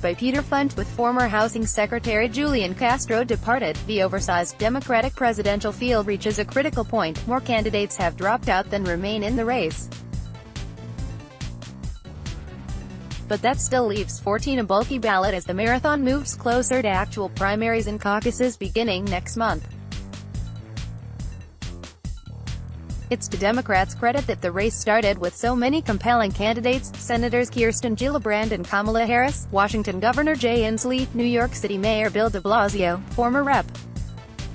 by Peter FuntWith. Former Housing Secretary Julian Castro departed. The oversized Democratic presidential field reaches a critical point. More candidates have dropped out than remain in the race. But that still leaves 14 a bulky ballot as the marathon moves closer to actual primaries and caucuses beginning next month. It's to Democrats' credit that the race started with so many compelling candidates: Senators Kirsten Gillibrand and Kamala Harris, Washington Governor Jay Inslee, New York City Mayor Bill de Blasio, former Rep.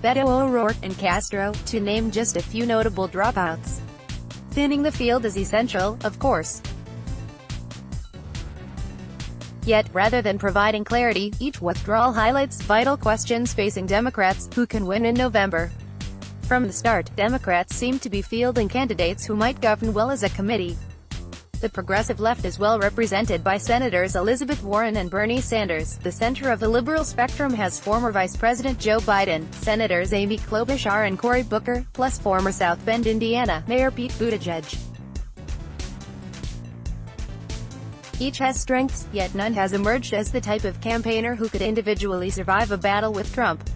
Beto O'Rourke, and Castro, to name just a few notable dropouts. Thinning the field is essential, of course. Yet, rather than providing clarity, each withdrawal highlights vital questions facing Democrats, who can win in November. From the start, Democrats seem to be fielding candidates who might govern well as a committee. The progressive left is well represented by Senators Elizabeth Warren and Bernie Sanders. The center of the liberal spectrum has former Vice President Joe Biden, Senators Amy Klobuchar and Cory Booker, plus former South Bend, Indiana, Mayor Pete Buttigieg. Each has strengths, yet none has emerged as the type of campaigner who could individually survive a battle with Trump.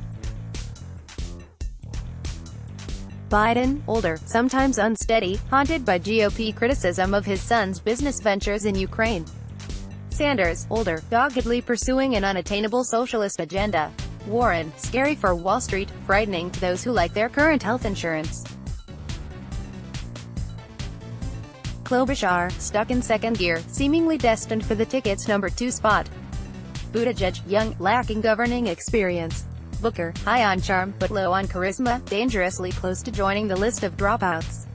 Biden, older, sometimes unsteady, haunted by GOP criticism of his son's business ventures in Ukraine. Sanders, older, doggedly pursuing an unattainable socialist agenda. Warren, scary for Wall Street, frightening to those who like their current health insurance. Klobuchar, stuck in second gear, seemingly destined for the ticket's number 2 spot. Buttigieg, young, lacking governing experience. Booker, high on charm, but low on charisma, dangerously close to joining the list of dropouts.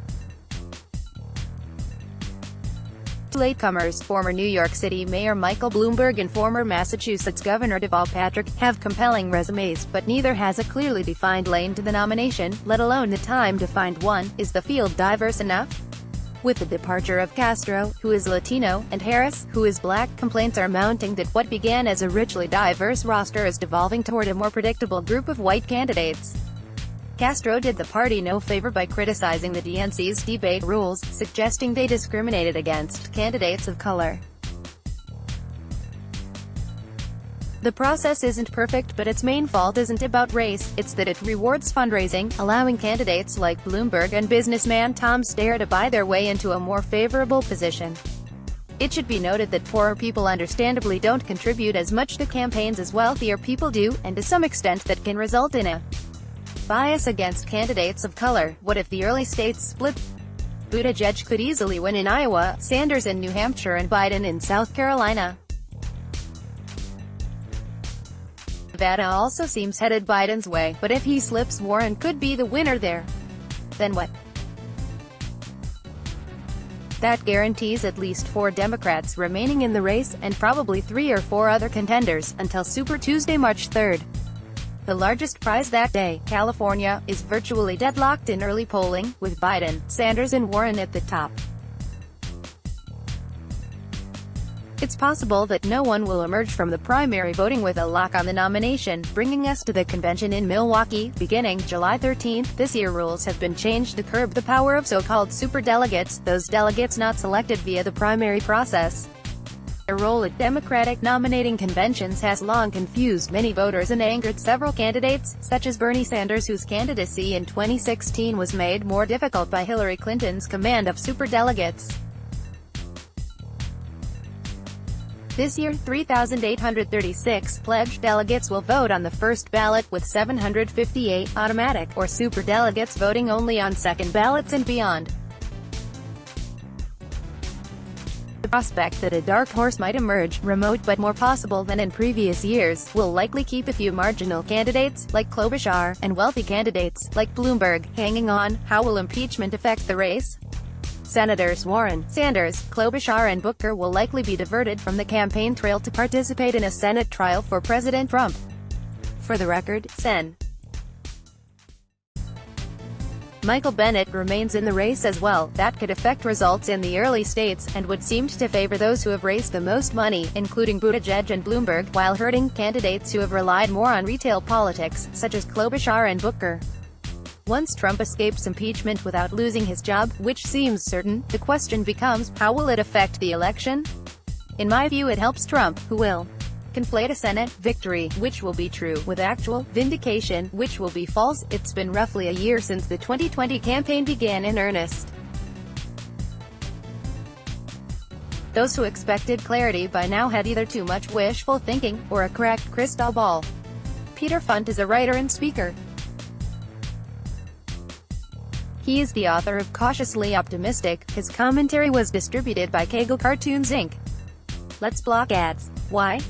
Latecomers, former New York City Mayor Michael Bloomberg and former Massachusetts Governor Deval Patrick, have compelling resumes, but neither has a clearly defined lane to the nomination, let alone the time to find one. Is the field diverse enough? With the departure of Castro, who is Latino, and Harris, who is Black, complaints are mounting that what began as a richly diverse roster is devolving toward a more predictable group of white candidates. Castro did the party no favor by criticizing the DNC's debate rules, suggesting they discriminated against candidates of color. The process isn't perfect, but its main fault isn't about race, it's that it rewards fundraising, allowing candidates like Bloomberg and businessman Tom Steyer to buy their way into a more favorable position. It should be noted that poorer people understandably don't contribute as much to campaigns as wealthier people do, and to some extent that can result in a bias against candidates of color. What if the early states split? Buttigieg could easily win in Iowa, Sanders in New Hampshire and Biden in South Carolina. Nevada also seems headed Biden's way, but if he slips, Warren could be the winner there. Then what? That guarantees at least 4 Democrats remaining in the race, and probably 3 or 4 other contenders, until Super Tuesday, March 3rd. The largest prize that day, California, is virtually deadlocked in early polling, with Biden, Sanders and Warren at the top. It's possible that no one will emerge from the primary voting with a lock on the nomination, bringing us to the convention in Milwaukee, beginning July 13. This year rules have been changed to curb the power of so-called superdelegates, those delegates not selected via the primary process. Their role at Democratic nominating conventions has long confused many voters and angered several candidates, such as Bernie Sanders, whose candidacy in 2016 was made more difficult by Hillary Clinton's command of superdelegates. This year, 3,836 pledged delegates will vote on the first ballot, with 758 automatic, or superdelegates voting only on second ballots and beyond. The prospect that a dark horse might emerge, remote but more possible than in previous years, will likely keep a few marginal candidates, like Klobuchar, and wealthy candidates, like Bloomberg, hanging on. How will impeachment affect the race? Senators Warren, Sanders, Klobuchar and Booker will likely be diverted from the campaign trail to participate in a Senate trial for President Trump. For the record, Sen. Michael Bennet remains in the race as well. That could affect results in the early states, and would seem to favor those who have raised the most money, including Buttigieg and Bloomberg, while hurting candidates who have relied more on retail politics, such as Klobuchar and Booker. Once Trump escapes impeachment without losing his job, which seems certain, the question becomes, how will it affect the election? In my view, it helps Trump, who will conflate a Senate victory, which will be true, with actual vindication, which will be false. It's been roughly a year since the 2020 campaign began in earnest. Those who expected clarity by now had either too much wishful thinking, or a cracked crystal ball. Peter Funt is a writer and speaker. He is the author of Cautiously Optimistic. His commentary was distributed by Kegel Cartoons Inc. Let's block ads. Why?